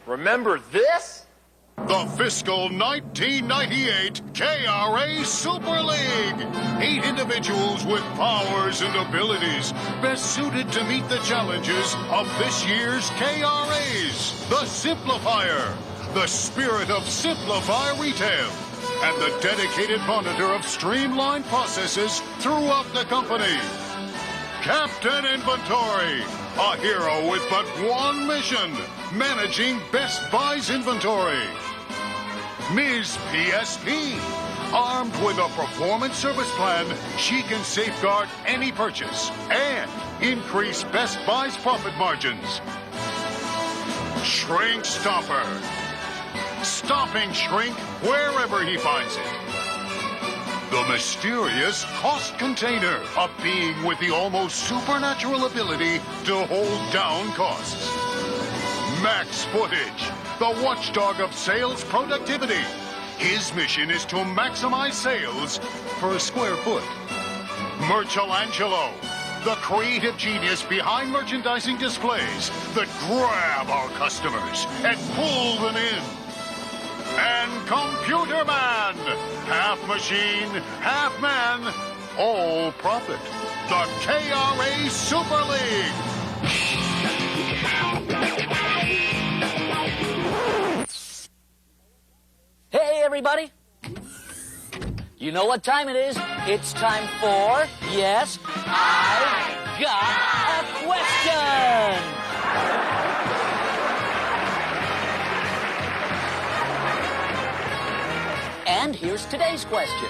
Remember this? The fiscal 1998 KRA Super League. 8 individuals with powers and abilities best suited to meet the challenges of this year's KRAs. The Simplifier, the spirit of Simplify Retail, and the dedicated monitor of streamlined processes throughout the company. Captain Inventory, a hero with but one mission, managing Best Buy's inventory. Ms. PSP, armed with a performance service plan, she can safeguard any purchase and increase Best Buy's profit margins. Shrink Stopper, stopping shrink wherever he finds it. The mysterious Cost Container, a being with the almost supernatural ability to hold down costs. Max Footage, the watchdog of sales productivity. His mission is to maximize sales per square foot. Merchelangelo, the creative genius behind merchandising displays that grab our customers and pull them in. And Computer Man, half machine, half man, all profit. The KRA Super League. Hey, everybody. You know what time it is? It's time for, yes, I've got a question. And here's today's question.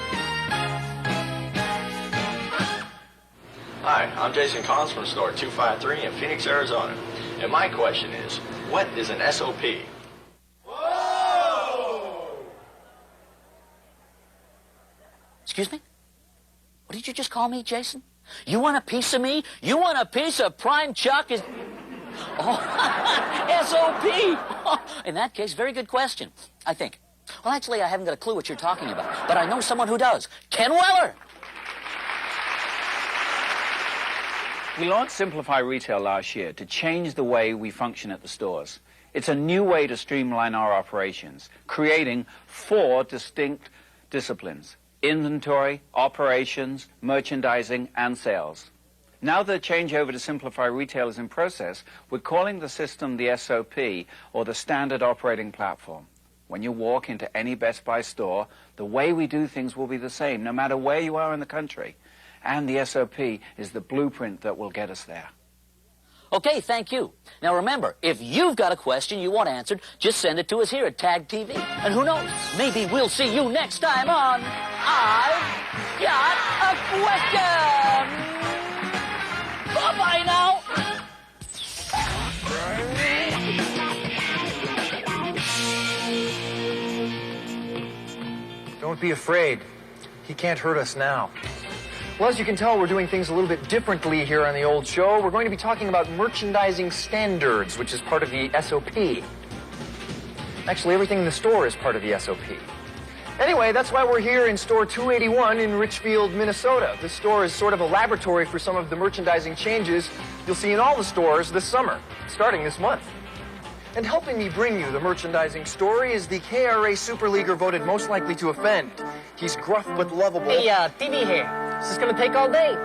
Hi, I'm Jason Collins from store 253 in Phoenix, Arizona. And my question is, what is an SOP? Excuse me? What did you just call me, Jason? You want a piece of me? You want a piece of prime chuck? Oh, SOP! In that case, very good question, I think. Well, actually, I haven't got a clue what you're talking about, but I know someone who does. Ken Weller! We launched Simplify Retail last year to change the way we function at the stores. It's a new way to streamline our operations, creating 4 distinct disciplines: inventory, operations, merchandising, and sales. Now the changeover to Simplify Retail is in process, we're calling the system the SOP, or the Standard Operating Platform. When you walk into any Best Buy store, the way we do things will be the same, no matter where you are in the country. And the SOP is the blueprint that will get us there. Okay, thank you. Now remember, if you've got a question you want answered, just send it to us here at TAG TV. And who knows, maybe we'll see you next time on I've Got a Question! Bye-bye now! Don't be afraid. He can't hurt us now. Well, as you can tell, we're doing things a little bit differently here on the old show. We're going to be talking about merchandising standards, which is part of the SOP. Actually, everything in the store is part of the SOP. Anyway, that's why we're here in store 281 in Richfield, Minnesota. This store is sort of a laboratory for some of the merchandising changes you'll see in all the stores this summer, starting this month. And helping me bring you the merchandising story is the KRA Super Leaguer voted most likely to offend. He's gruff but lovable. Hey, TV here. Is this gonna take all day?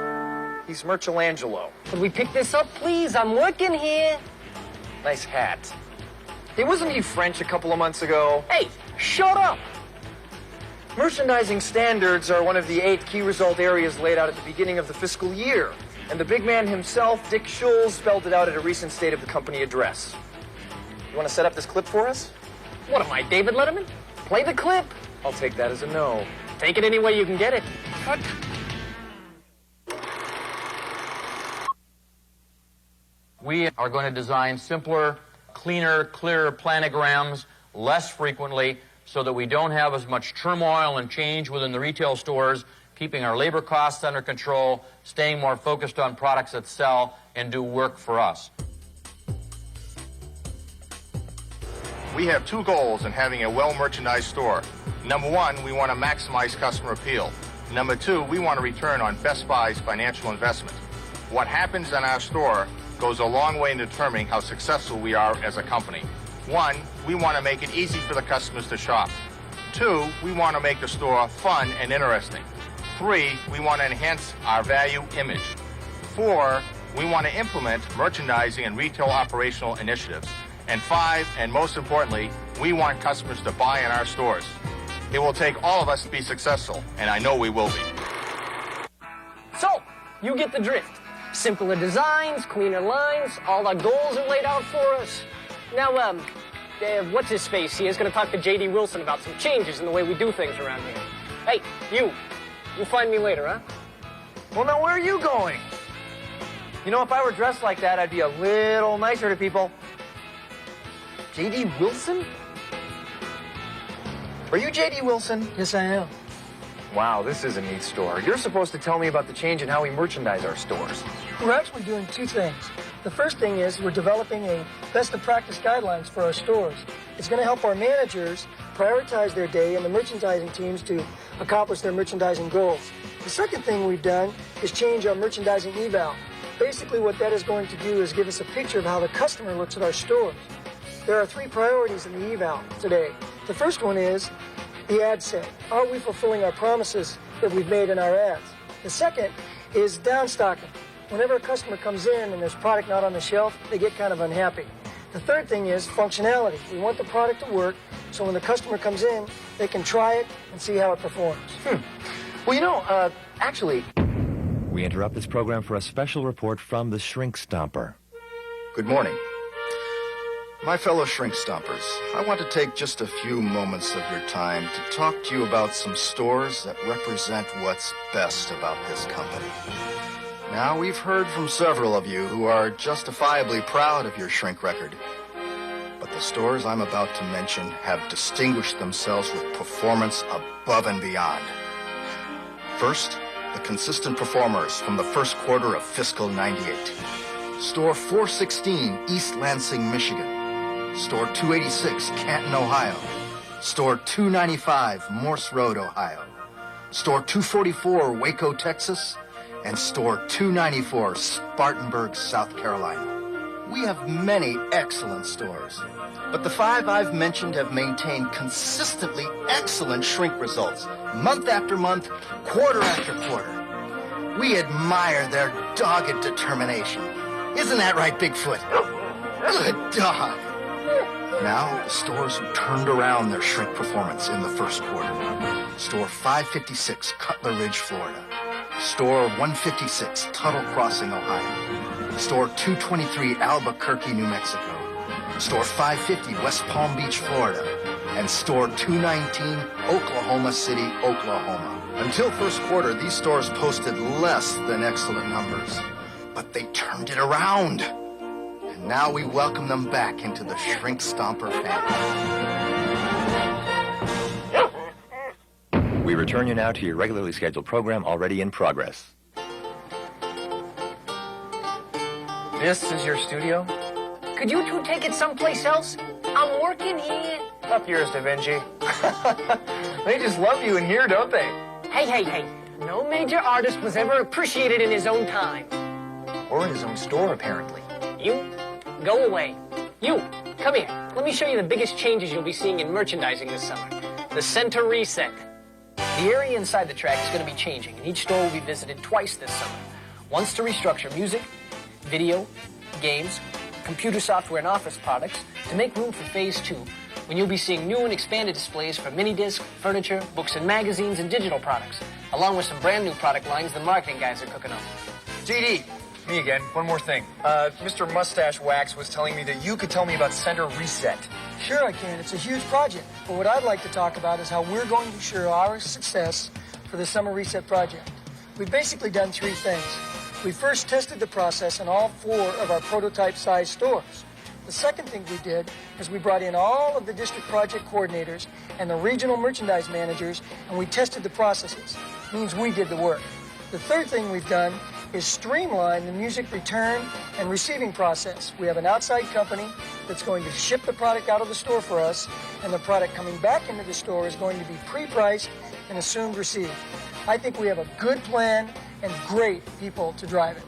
He's Merchelangelo. Could we pick this up, please? I'm working here. Nice hat. Hey, wasn't he French a couple of months ago? Hey, shut up! Merchandising standards are one of the 8 key result areas laid out at the beginning of the fiscal year. And the big man himself, Dick Schulz, spelled it out at a recent State of the Company address. You want to set up this clip for us? What am I, David Letterman? Play the clip. I'll take that as a no. Take it any way you can get it. Cut. We are going to design simpler, cleaner, clearer planograms less frequently so that we don't have as much turmoil and change within the retail stores, keeping our labor costs under control, staying more focused on products that sell and do work for us. We have 2 goals in having a well-merchandised store. Number 1, we want to maximize customer appeal. Number 2, we want to return on Best Buy's financial investment. What happens in our store goes a long way in determining how successful we are as a company. 1, we want to make it easy for the customers to shop. 2, we want to make the store fun and interesting. 3, we want to enhance our value image. 4, we want to implement merchandising and retail operational initiatives. And 5, and most importantly, we want customers to buy in our stores. It will take all of us to be successful, and I know we will be. So, you get the drift. Simpler designs, cleaner lines, all our goals are laid out for us. Now, what's his face? He is going to talk to J.D. Wilson about some changes in the way we do things around here. Hey, you find me later, huh? Well, now where are you going? You know, if I were dressed like that, I'd be a little nicer to people. J.D. Wilson? Are you J.D. Wilson? Yes, I am. Wow, this is a neat store. You're supposed to tell me about the change in how we merchandise our stores. We're actually doing two things. The first thing is we're developing a best of practice guidelines for our stores. It's going to help our managers prioritize their day and the merchandising teams to accomplish their merchandising goals. The second thing we've done is change our merchandising eval. Basically what that is going to do is give us a picture of how the customer looks at our stores. There are 3 priorities in the eval today. The first one is the ad set. Are we fulfilling our promises that we've made in our ads? The second is downstocking. Whenever a customer comes in and there's product not on the shelf, they get kind of unhappy. The third thing is functionality. We want the product to work so when the customer comes in, they can try it and see how it performs. Well, you know, actually... We interrupt this program for a special report from the Shrink Stomper. Good morning. My fellow Shrink Stompers, I want to take just a few moments of your time to talk to you about some stores that represent what's best about this company. Now, we've heard from several of you who are justifiably proud of your shrink record. But the stores I'm about to mention have distinguished themselves with performance above and beyond. First, the consistent performers from the first quarter of fiscal '98. Store 416, East Lansing, Michigan. Store 286, Canton, Ohio. Store 295, Morse Road, Ohio. Store 244, Waco, Texas. And Store 294, Spartanburg, South Carolina. We have many excellent stores, but the 5 I've mentioned have maintained consistently excellent shrink results, month after month, quarter after quarter. We admire their dogged determination. Isn't that right, Bigfoot? Good dog. Now, the stores who turned around their shrink performance in the first quarter. Store 556, Cutler Ridge, Florida. Store 156, Tuttle Crossing, Ohio. Store 223, Albuquerque, New Mexico. Store 550, West Palm Beach, Florida. And Store 219, Oklahoma City, Oklahoma. Until first quarter, these stores posted less than excellent numbers. But they turned it around. And now we welcome them back into the Shrink Stomper family. We return you now to your regularly scheduled program already in progress. This is your studio? Could you two take it someplace else? I'm working here. Up yours, Da Vinci. They just love you in here, don't they? Hey. No major artist was ever appreciated in his own time. Or in his own store, apparently. You, go away. You, come here. Let me show you the biggest changes you'll be seeing in merchandising this summer. The center reset. The area inside the track is going to be changing, and each store will be visited twice this summer. Once to restructure music, video, games, computer software, and office products to make room for Phase 2, when you'll be seeing new and expanded displays for mini-disc, furniture, books and magazines, and digital products, along with some brand new product lines the marketing guys are cooking up. JD, me again. One more thing. Mr. Mustache Wax was telling me that you could tell me about Center Reset. Sure I can. It's a huge project. But what I'd like to talk about is how we're going to ensure our success for the Summer Reset project. We've basically done 3 things. We first tested the process in all 4 of our prototype-sized stores. The second thing we did is we brought in all of the district project coordinators and the regional merchandise managers, and we tested the processes. Means we did the work. The third thing we've done is streamline the music return and receiving process. We have an outside company that's going to ship the product out of the store for us, and the product coming back into the store is going to be pre-priced and assumed received. I think we have a good plan and great people to drive it.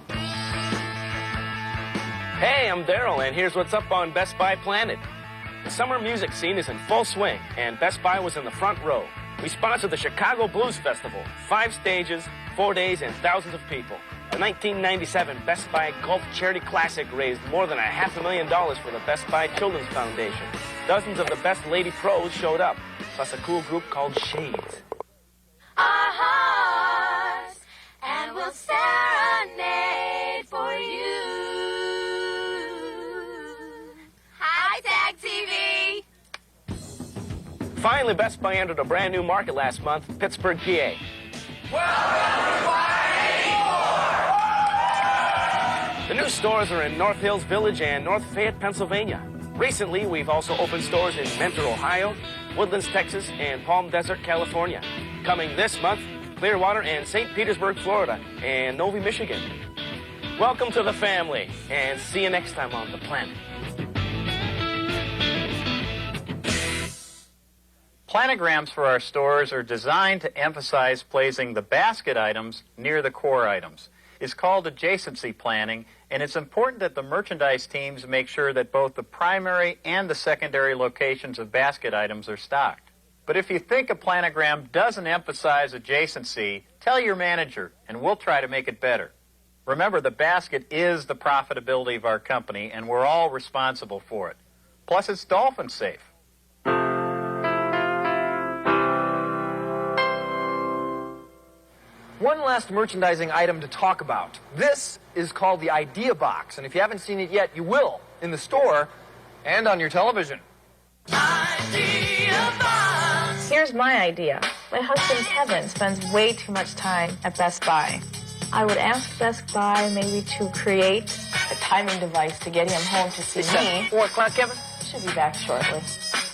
Hey, I'm Daryl, and here's what's up on Best Buy Planet. The summer music scene is in full swing, and Best Buy was in the front row. We sponsored the Chicago Blues Festival. 5 stages, 4 days, and thousands of people. The 1997 Best Buy Golf Charity Classic raised more than $500,000 for the Best Buy Children's Foundation. Dozens of the best lady pros showed up, plus a cool group called Shades. Our hearts, and we'll serenade for you. Hi, Tag TV. Finally, Best Buy entered a brand new market last month, Pittsburgh, PA. The new stores are in North Hills Village and North Fayette, Pennsylvania. Recently, we've also opened stores in Mentor, Ohio, Woodlands, Texas, and Palm Desert, California. Coming this month, Clearwater and St. Petersburg, Florida, and Novi, Michigan. Welcome to the family, and see you next time on The Planet. Planograms for our stores are designed to emphasize placing the basket items near the core items. It's called adjacency planning, and it's important that the merchandise teams make sure that both the primary and the secondary locations of basket items are stocked. But if you think a planogram doesn't emphasize adjacency, tell your manager, and we'll try to make it better. Remember, the basket is the profitability of our company, and we're all responsible for it. Plus, it's dolphin safe. One last merchandising item to talk about. This is called the Idea Box, and if you haven't seen it yet, you will in the store and on your television. Idea Box. Here's my idea. My husband Kevin spends way too much time at Best Buy. I would ask Best Buy maybe to create a timing device to get him home to see me. 4 o'clock, Kevin? Should be back shortly.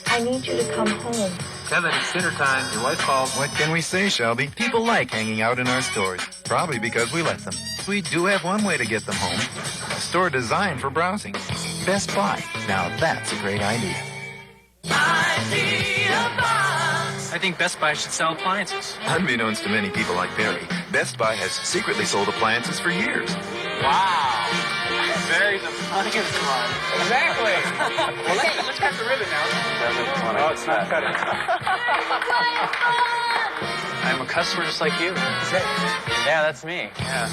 I need you to come home. Kevin, it's dinner time. Your wife called. What can we say, Shelby? People like hanging out in our stores. Probably because we let them. We do have one way to get them home. A store designed for browsing. Best Buy. Now that's a great idea. Idea Box. I think Best Buy should sell appliances. Unbeknownst to many people like Barry, Best Buy has secretly sold appliances for years. Wow. Barry's the funniest one. Exactly. Well, let's cut the ribbon now. Oh, it's not cutting. I'm a customer just like you. Yeah, that's me. Yeah.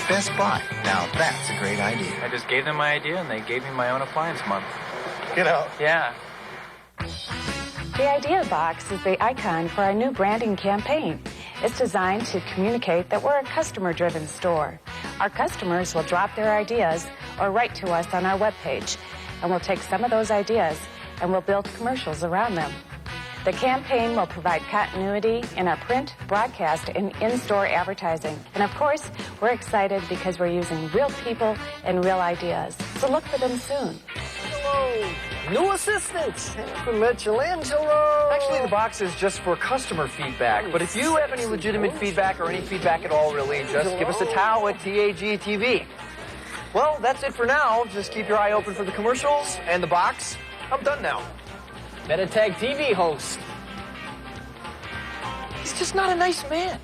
Best Buy. Now that's a great idea. I just gave them my idea, and they gave me my own appliance month. Get out. Yeah. The Idea Box is the icon for our new branding campaign. It's designed to communicate that we're a customer-driven store. Our customers will drop their ideas or write to us on our webpage, and we'll take some of those ideas and we'll build commercials around them. The campaign will provide continuity in our print, broadcast, and in-store advertising. And of course, we're excited because we're using real people and real ideas. So look for them soon. Hello, new assistants from Michelangelo. Actually, the box is just for customer feedback, but if you have any legitimate feedback or any feedback at all, really, just give us a towel at TAGTV. Well, that's it for now. Just keep your eye open for the commercials and the box. I'm done now. Better Tag TV host. He's just not a nice man.